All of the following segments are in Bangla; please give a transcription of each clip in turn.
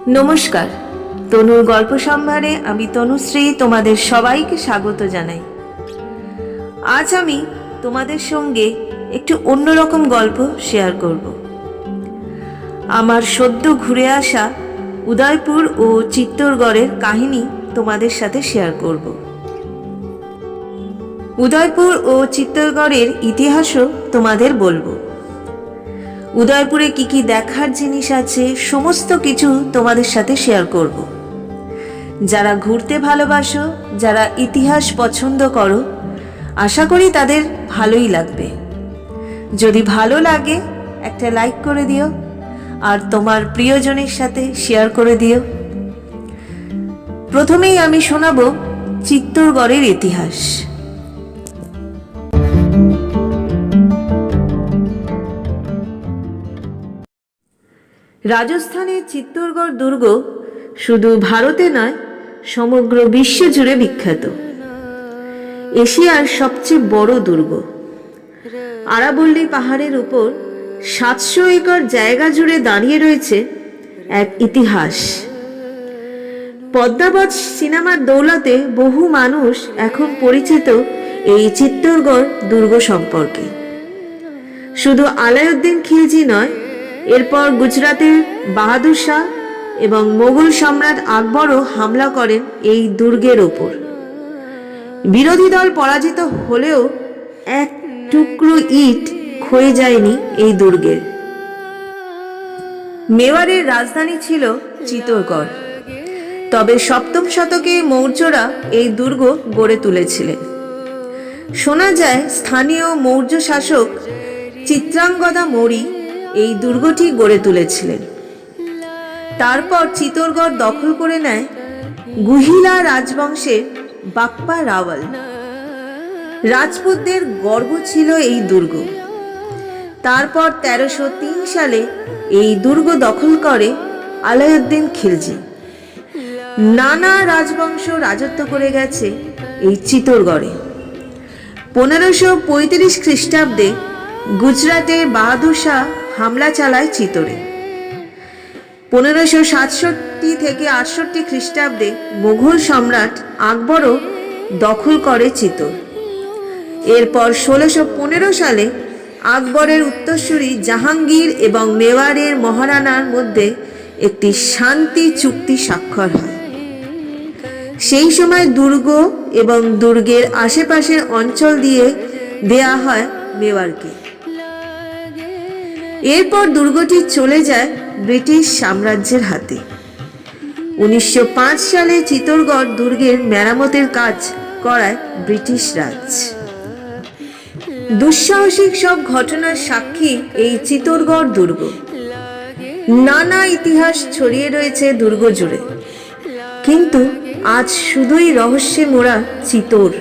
নমস্কার, তনুর গল্প সম্ভারে আমি তনুশ্রী তোমাদের সবাইকে স্বাগত জানাই। আজ আমি তোমাদের সঙ্গে একটু অন্যরকম গল্প শেয়ার করব। আমার সদ্য ঘুরে আসা উদয়পুর ও চিত্তরগড়ের কাহিনী তোমাদের সাথে শেয়ার করব। উদয়পুর ও চিত্তরগড়ের ইতিহাসও তোমাদের বলবো। উদয়পুরে কি কি দেখার জিনিস আছে সমস্ত কিছু তোমাদের সাথে শেয়ার করব। যারা ঘুরতে ভালোবাসো, যারা ইতিহাস পছন্দ করো, আশা করি তাদের ভালোই লাগবে। যদি ভালো লাগে একটা লাইক করে দিও আর তোমার প্রিয়জনের সাথে শেয়ার করে দিও। প্রথমেই আমি শোনাবো চিত্তরগড়ের ইতিহাস। রাজস্থানের চিত্তরগড় দুর্গ শুধু ভারতে নয়, সমগ্র বিশ্ব জুড়ে বিখ্যাত। এশিয়ার সবচেয়ে বড় দুর্গ। আরাবল্লী পাহাড়ের উপর 700 একর জায়গা জুড়ে দাঁড়িয়ে রয়েছে এক ইতিহাস। পদ্মাবত সিনেমার দৌলতে বহু মানুষ এখন পরিচিত এই চিত্তরগড় দুর্গ সম্পর্কে। শুধু আলাউদ্দিন খিলজি নয়, এরপর গুজরাটের বাহাদুর শাহ এবং মোগল সম্রাট আকবরও হামলা করেন এই দুর্গের ওপর। বিরোধী দল পরাজিত হলেও এক টুকরো ইট ক্ষয়ে যায়নি এই দুর্গের। মেওয়ারের রাজধানী ছিল চিত্তরগড়, তবে 7ম শতকে মৌর্যরা এই দুর্গ গড়ে তুলেছিলেন। শোনা যায় স্থানীয় মৌর্য শাসক চিত্রাঙ্গদা মৌর্য এই দুর্গটি গড়ে তুলেছিলেন। তারপর চিত্তরগড় দখল করে নেয় গুহিলা রাজবংশের বাপ্পা রাওয়াল। রাজপুতদের গর্ব ছিল এই দুর্গ। তারপর 1303 সালে এই দুর্গ দখল করে আলাউদ্দিন খিলজি। নানা রাজবংশ রাজত্ব করে গেছে এই চিত্তরগড়ে। 1535 খ্রিস্টাব্দে গুজরাটের বাহাদুর শাহ হামলা চালায় চিতোরে। 1567 থেকে 68 খ্রিস্টাব্দে মুঘল সম্রাট আকবরও দখল করে চিতোর। এরপর 1615 সালে আকবরের উত্তরসূরি জাহাঙ্গীর এবং মেওয়ারের মহারানার মধ্যে একটি শান্তি চুক্তি স্বাক্ষর হয়। সেই সময় দুর্গ এবং দুর্গের আশেপাশের অঞ্চল দিয়ে দেয়া হয় মেওয়ারকে। এরপর দুর্গটি চলে যায় ব্রিটিশ সাম্রাজ্যের হাতে। 1905 সালে চিত্তরগড় দুর্গের মেরামতের কাজ করায় ব্রিটিশ রাজ। দুঃসাহসিক সব ঘটনার সাক্ষী এই চিত্তরগড় দুর্গ। নানা ইতিহাস ছড়িয়ে রয়েছে দুর্গ জুড়ে, কিন্তু আজ শুধুই রহস্যে মোড়া চিতোর।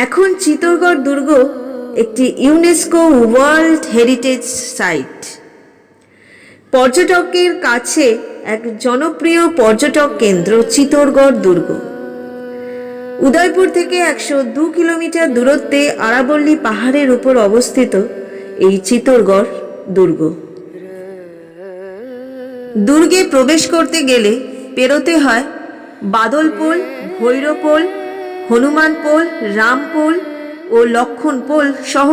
এখন চিত্তরগড় দুর্গ একটি ইউনেস্কো ওয়ার্ল্ড হেরিটেজ সাইট। পর্যটকের কাছে এক জনপ্রিয় পর্যটক কেন্দ্র চিত্তরগড় দুর্গ। উদয়পুর থেকে 102 কিলোমিটার দূরত্বে আরাবল্লী পাহাড়ের উপর অবস্থিত এই চিত্তরগড় দুর্গ। দুর্গে প্রবেশ করতে গেলে পেরোতে হয় বাদলপোল, ভৈরপোল, হনুমান পোল, রামপোল ও লক্ষণ পোল সহ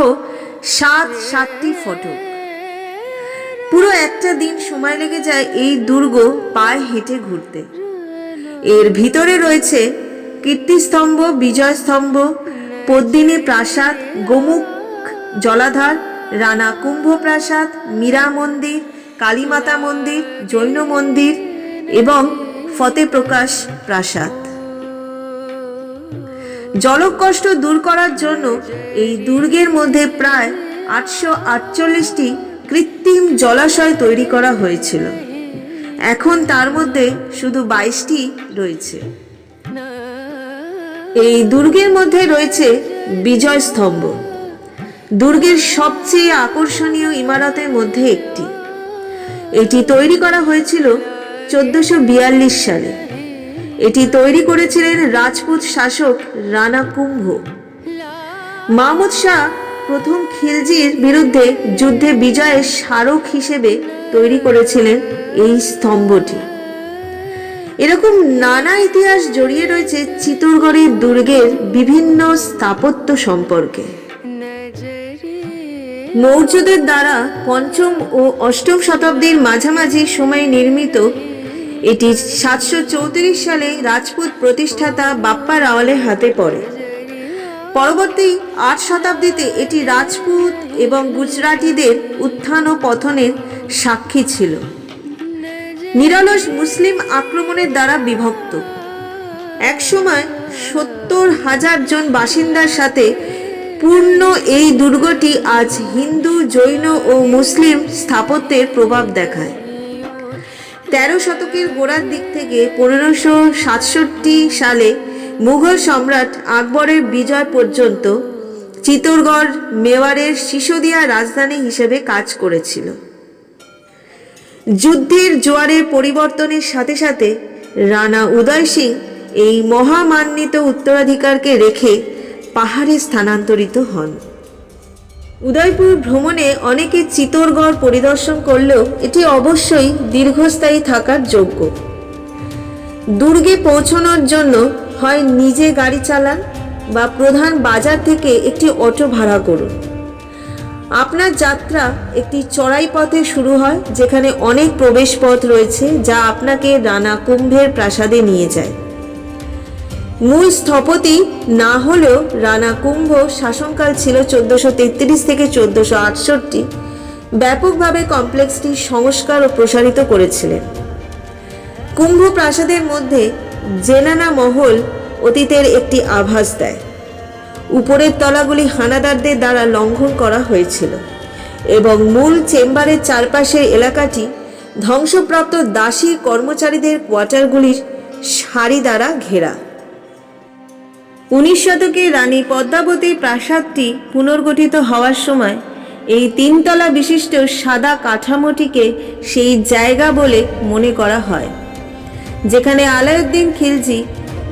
7টি ফটক। পুরো একটা দিন সময় লেগে যায় এই দুর্গ পায়ে হেঁটে ঘুরতে। এর ভিতরে রয়েছে কীর্তিস্তম্ভ, বিজয়স্তম্ভ, পদ্মিনী প্রাসাদ, গোমুখ জলাধার, রানা কুম্ভ প্রাসাদ, মীরা মন্দির, কালীমাতা মন্দির, জৈন মন্দির এবং ফতেপ্রকাশ প্রাসাদ। জলকষ্ট দূর করার জন্য এই দুর্গের মধ্যে প্রায় 848টি কৃত্রিম জলাশয় তৈরি করা হয়েছিল। এখন তার মধ্যে শুধু 22টি রয়েছে। এই দুর্গের মধ্যে রয়েছে বিজয় স্তম্ভ, দুর্গের সবচেয়ে আকর্ষণীয় ইমারতের মধ্যে একটি। এটি তৈরি করা হয়েছিল 1442 সালে। এটি তৈরি করেছিলেন রাজপুত শাসক রানা কুম্ভ। মাহমুদ শাহ প্রথম খিলজির বিরুদ্ধে যুদ্ধে বিজয়ের স্মারক হিসেবে তৈরি করেছিলেন এই স্তম্ভটি। এরকম নানা ইতিহাস জড়িয়ে রয়েছে চিত্তরগড়ের দুর্গের বিভিন্ন স্থাপত্য সম্পর্কে। মৌর্যদের দ্বারা ৫ম ও ৮ম শতাব্দীর মাঝামাঝি সময়ে নির্মিত এটি ৭৩৪ সালে রাজপুত প্রতিষ্ঠাতা বাপ্পা রাওয়ালের হাতে পড়ে। পরবর্তী ৮ শতাব্দীতে এটি রাজপুত এবং গুজরাটিদের উত্থান ও পতনের সাক্ষী ছিল। নিরলস মুসলিম আক্রমণের দ্বারা বিভক্ত একসময় ৭০,০০০ জন বাসিন্দার সাথে পূর্ণ এই দুর্গটি আজ হিন্দু, জৈন ও মুসলিম স্থাপত্যের প্রভাব দেখায়। ১৩ শতকের গোড়ার দিক থেকে ১৫৬৭ সালে মুঘল সম্রাট আকবরের বিজয় পর্যন্ত চিত্তরগড় মেওয়ারের সিসোদিয়া রাজধানী হিসেবে কাজ করেছিল। যুদ্ধের জোয়ারের পরিবর্তনের সাথে সাথে রানা উদয় সিং এই মহামান্বিত উত্তরাধিকারকে রেখে পাহাড়ে স্থানান্তরিত হন। উদয়পুর ভ্রমণে অনেকে চিত্তরগড় পরিদর্শন করলেও এটি অবশ্যই দীর্ঘস্থায়ী থাকার যোগ্য। দুর্গে পৌঁছানোর জন্য হয় নিজে গাড়ি চালান বা প্রধান বাজার থেকে একটি অটো ভাড়া করুন। আপনার যাত্রা একটি চড়াই পথে শুরু হয়, যেখানে অনেক প্রবেশ পথ রয়েছে যা আপনাকে রানা কুম্ভের প্রাসাদে নিয়ে যায়। মূল স্থপতি না হলেও রানা কুম্ভ শাসনকাল ছিল ১৪৩৩ থেকে ১৪৬৮। ব্যাপকভাবে কমপ্লেক্সটি সংস্কার ও প্রসারিত করেছিলেন। কুম্ভ প্রাসাদের মধ্যে জেনানা মহল অতীতের একটি আভাস দেয়। উপরের তলাগুলি হানাদারদের দ্বারা লঙ্ঘন করা হয়েছিল এবং মূল চেম্বারের চারপাশের এলাকাটি ধ্বংসপ্রাপ্ত দাসী কর্মচারীদের কোয়ার্টারগুলির সারি দ্বারা ঘেরা। ১৯ শতকে রানী পদ্মাবতীর প্রাসাদটি পুনর্গঠিত হওয়ার সময় এই ৩ তলা বিশিষ্ট সাদা কাঠামোটিকে সেই জায়গা বলে মনে করা হয় যেখানে আলাউদ্দিন খিলজি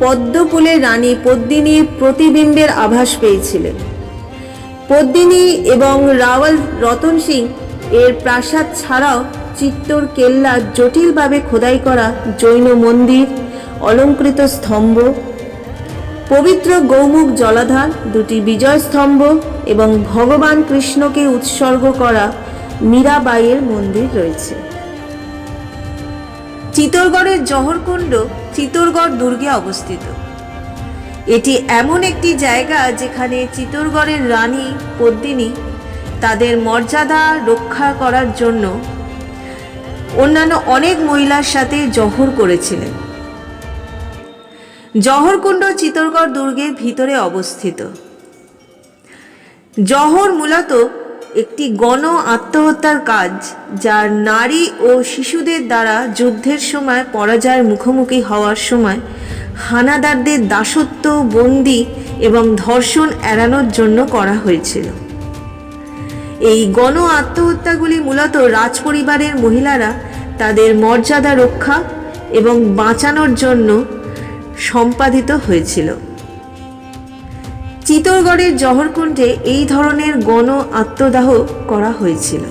পদ্মপুলে রানী পদ্মিনীর প্রতিবিম্বের আভাস পেয়েছিলেন। পদ্মিনী এবং রাওয়াল রতন সিং এর প্রাসাদ ছাড়াও চিত্তর কেল্লা জটিলভাবে খোদাই করা জৈন মন্দির, অলঙ্কৃত স্তম্ভ, পবিত্র গৌমুখ জলাধার, ২টি বিজয় স্তম্ভ এবং ভগবান কৃষ্ণকে উৎসর্গ করা মীরাবাইয়ের মন্দির রয়েছে। চিত্তরগড়ের জহরকুণ্ড চিত্তরগড় দুর্গে অবস্থিত। এটি এমন একটি জায়গা যেখানে চিত্তরগড়ের রানী পদ্মিনী তাদের মর্যাদা রক্ষা করার জন্য অন্যান্য অনেক মহিলার সাথে জহর করেছিলেন। জহরকুণ্ড চিত্তরগড় দুর্গের ভিতরে অবস্থিত। জহর মূলত একটি গণ আত্মহত্যার কাজ, যার নারী ও শিশুদের দ্বারা যুদ্ধের সময় পরাজয়ের মুখোমুখি হওয়ার সময় হানাদারদের দাসত্ব, বন্দি এবং ধর্ষণ এড়ানোর জন্য করা হয়েছিল। এই গণ আত্মহত্যাগুলি মূলত রাজপরিবারের মহিলারা তাদের মর্যাদা রক্ষা এবং বাঁচানোর জন্য সম্পাদিত হয়েছিল। চিত্তরগড়ের জহরকুণ্ডে এই ধরনের গণ আত্মদাহ করা হয়েছিল।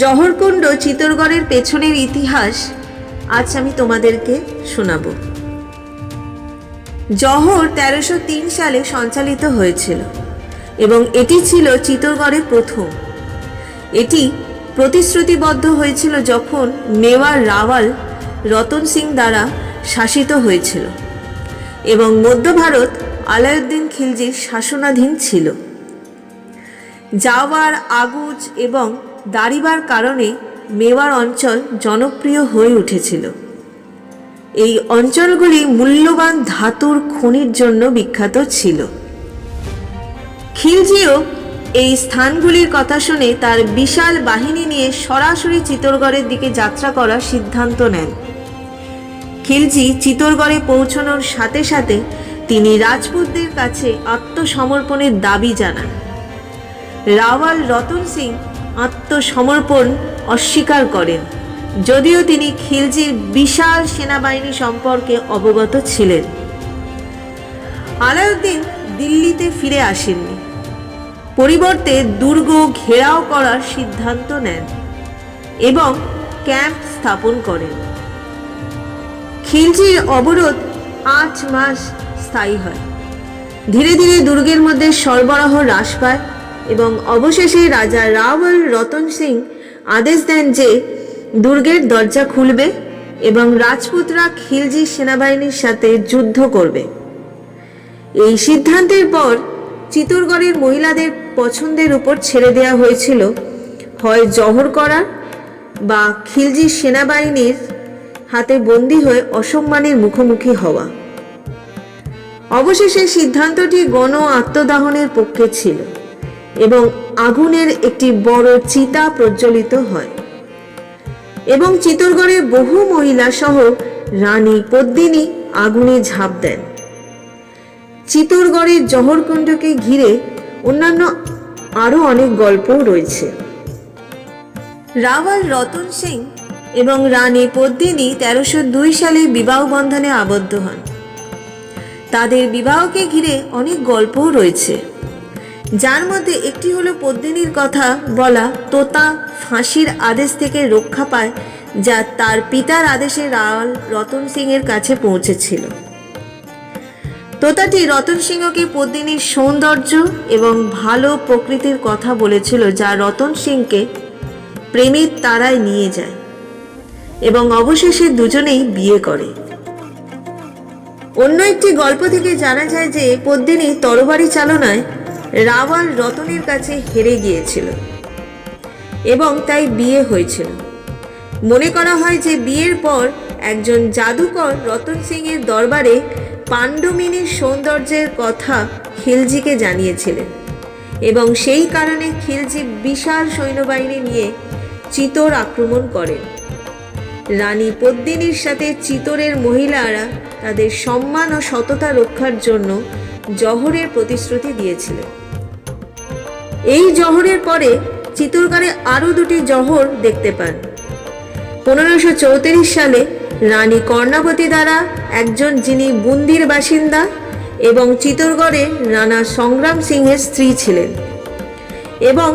জহরকুণ্ড চিত্তরগড়ের পেছনের ইতিহাস আজ আমি তোমাদেরকে শোনাব। জহর ১৩০৩ সালে সঞ্চালিত হয়েছিল এবং এটি ছিল চিত্তরগড়ের প্রথম। এটি প্রতিশ্রুতিবদ্ধ হয়েছিল যখন মেওয়ার রাওয়াল রতন সিং দ্বারা শাসিত হয়েছিল এবং মধ্য ভারত আলাউদ্দিন খিলজির শাসনাধীন ছিল। জাওয়ার, আগুজ এবং দারিবার কারণে মেওয়ার অঞ্চল জনপ্রিয় হয়ে উঠেছিল। এই অঞ্চলগুলি মূল্যবান ধাতুর খনির জন্য বিখ্যাত ছিল। খিলজিও এই স্থানগুলির কথা শুনে তার বিশাল বাহিনী নিয়ে সরাসরি চিত্তরগড়ের দিকে যাত্রা করার সিদ্ধান্ত নেন। খিলজি চিত্তরগড়ে পৌঁছানোর সাথে সাথে তিনি রাজপুতদের কাছে আত্মসমর্পণের দাবি জানান। রাওয়াল রতন সিং আত্মসমর্পণ অস্বীকার করেন, যদিও তিনি খিলজির বিশাল সেনাবাহিনী সম্পর্কে অবগত ছিলেন। আলাউদ্দিন দিল্লিতে ফিরে আসেননি, পরিবর্তে দুর্গ ঘেরাও করার সিদ্ধান্ত নেন। এবং ক্যাম্প স্থাপন করেন। খিলজির অবরোধ 8 মাস স্থায়ী হয়। ধীরে ধীরে দুর্গের মধ্যে সরবরাহ হ্রাস পায় এবং অবশেষে রাজা রাওয়াল রতন সিং আদেশ দেন যে দুর্গের দরজা খুলবে এবং রাজপুতরা খিলজি সেনাবাহিনীর সাথে যুদ্ধ করবে। এই সিদ্ধান্তের পর চিত্তরগড়ের মহিলাদের পছন্দের উপর ছেড়ে দেওয়া হয়েছিল হয় জহর করার বা খিলজি সেনাবাহিনীর হাতে বন্দী হয়ে অসম্মানের মুখোমুখি হওয়া। অবশেষে সিদ্ধান্তটি গণ আত্মদাহনের পক্ষে ছিল এবং আগুনের একটি বড় চিতা প্রজ্বলিত হয় এবং চিত্তরগড়ের বহু মহিলা সহ রানী পদ্মিনী আগুনে ঝাঁপ দেন। চিত্তরগড়ের জহরকুণ্ডকে ঘিরে অন্যান্য আরো অনেক গল্প রয়েছে। রাওয়াল রতন সিং এবং রানী পদ্মিনী 1302 সালে বিবাহ বন্ধনে আবদ্ধ হন। তাদের বিবাহকে ঘিরে অনেক গল্পও রয়েছে, যার মধ্যে একটি হলো পদ্মিনীর কথা বলা তোতা ফাঁসির আদেশ থেকে রক্ষা পায়, যা তার পিতার আদেশে রাওয়াল রতন সিং এর কাছে পৌঁছেছিল। তোতাটি রতন সিংহকে পদ্মিনীর সৌন্দর্য এবং ভালো প্রকৃতির কথা বলেছিল, যা রতন সিংকে প্রেমের তারায় নিয়ে যায় এবং অবশেষে দুজনেই বিয়ে করে। অন্য একটি গল্প থেকে জানা যায় যে পদ্মিনী তরবারি চালনায় রাওয়াল রতনের কাছে হেরে গিয়েছিল এবং তাই বিয়ে হয়েছিল। মনে করা হয় যে বিয়ের পর একজন জাদুকর রতন সিং এর দরবারে পাণ্ডমিনীর সৌন্দর্যের কথা খিলজিকে জানিয়েছিলেন এবং সেই কারণে খিলজি বিশাল সৈন্যবাহিনী নিয়ে চিতোর আক্রমণ করেন। রানী পদ্মিনীর সাথে চিতোরের মহিলারা তাদের সম্মান ও সততা রক্ষার জন্য জহরের প্রতিশ্রুতি দিয়েছিলেন। এই জহরের পরে চিত্তরগড়ে আরো 2টি জহর দেখতে পান। 1534 সালে রানী কর্ণাবতী দ্বারা একজন, যিনি বুন্দির বাসিন্দা এবং চিত্তরগড়ে রানা সংগ্রাম সিংহের স্ত্রী ছিলেন, এবং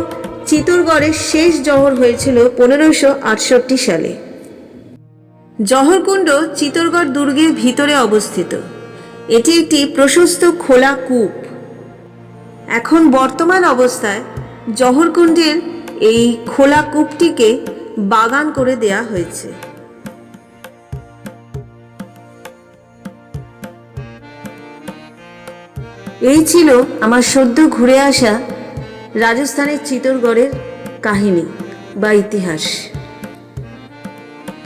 চিত্তরগড়ের শেষ জহর হয়েছিল 1568 সালে। জহরকুণ্ড চিত্তরগড় দুর্গের ভিতরে অবস্থিত। এটি একটি প্রশস্ত খোলা কূপ। এখন বর্তমান অবস্থায় জহরকুণ্ডের এই খোলা কূপটিকে বাগান করে দেয়া হয়েছে। এই ছিল আমার সদ্য ঘুরে আসা রাজস্থানের চিত্তরগড়ের কাহিনী বা ইতিহাস।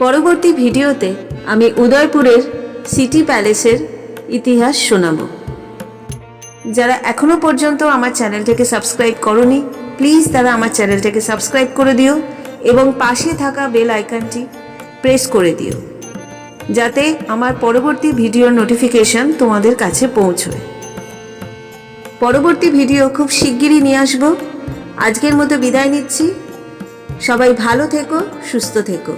পরবর্তী ভিডিওতে আমি উদয়পুরের সিটি প্যালেসের ইতিহাস শোনাবো। যারা এখনো পর্যন্ত আমার চ্যানেলটাকে সাবস্ক্রাইব করোনি, প্লিজ তারা আমার চ্যানেলটাকে সাবস্ক্রাইব করে দিও এবং পাশে থাকা বেল আইকনটি প্রেস করে দিও, যাতে আমার পরবর্তী ভিডিওর নোটিফিকেশন তোমাদের কাছে পৌঁছয়। পরবর্তী ভিডিও খুব শিগগিরই নিয়ে আসবো। আজকের মতো বিদায় নিচ্ছি। সবাই ভালো থেকো, সুস্থ থেকো।